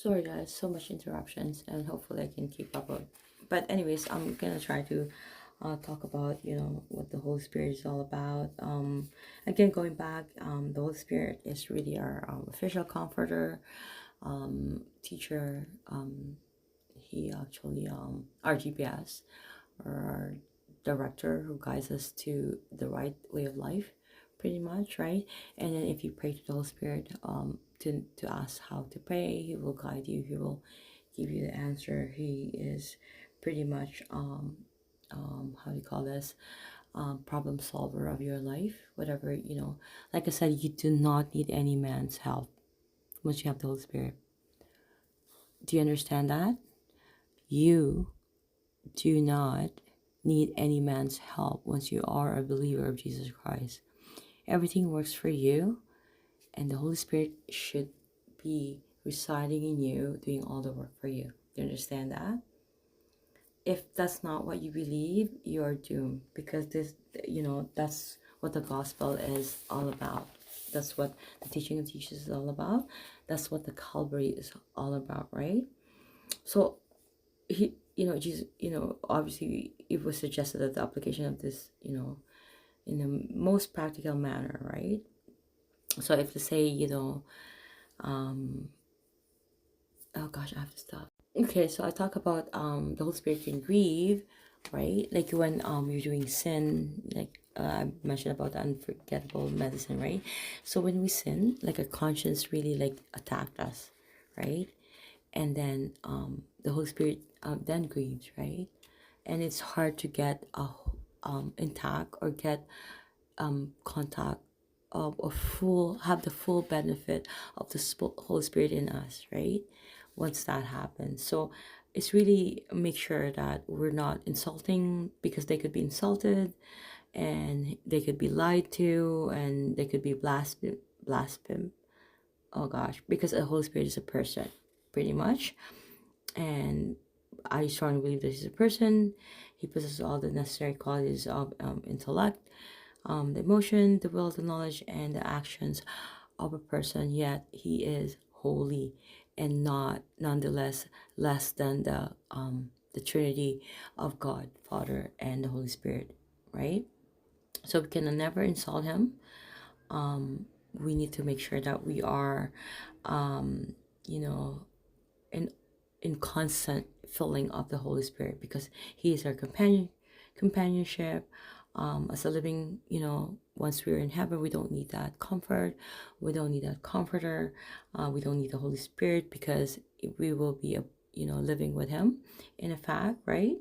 Sorry guys, so much interruptions, and hopefully I can keep up with. But anyways, I'm gonna try to talk about what the Holy Spirit is all about. Again, going back, the Holy Spirit is really our official comforter, teacher. He actually our GPS or our director who guides us to the right way of life, pretty much, right? And then if you pray to the Holy Spirit, to ask how to pray, He will guide you. He will give you the answer. He is pretty much how do you call this, problem solver of your life, whatever, like I said, you do not need any man's help once you have the Holy Spirit. Do you understand that? You do not need any man's help once you are a believer of Jesus Christ. Everything works for you, and the Holy Spirit should be residing in you, doing all the work for you. Do you understand that? If that's not what you believe, you're doomed, because that's what the gospel is all about. That's what the teaching of Jesus is all about. That's what the Calvary is all about, right? So Jesus, obviously it was suggested that the application of this, in the most practical manner, right? So if you say, oh gosh, I have to stop. Okay, so I talk about the Holy Spirit can grieve, right? Like when you're doing sin, like I mentioned about the unforgettable medicine, right? So when we sin, like our conscience really like attacked us, right? And then the Holy Spirit then grieves, right? And it's hard to get intact or get contact of or full have the full benefit of the Holy Spirit in us, right? Once that happens, so it's really make sure that we're not insulting, because they could be insulted, and they could be lied to, and they could be blasphemed. Oh gosh, because the Holy Spirit is a person, pretty much. And I strongly believe that he's a person. He possesses all the necessary qualities of intellect, the emotion, the will, the knowledge, and the actions of a person. Yet he is holy, and not nonetheless less than the Trinity of God, Father, and the Holy Spirit. Right. So we can never insult him. We need to make sure that we are, you know, in constant filling of the Holy Spirit, because He is our companionship. As a living, once we're in heaven, we don't need that comfort. We don't need that comforter. We don't need the Holy Spirit, because we will be, living with Him in a fact, right?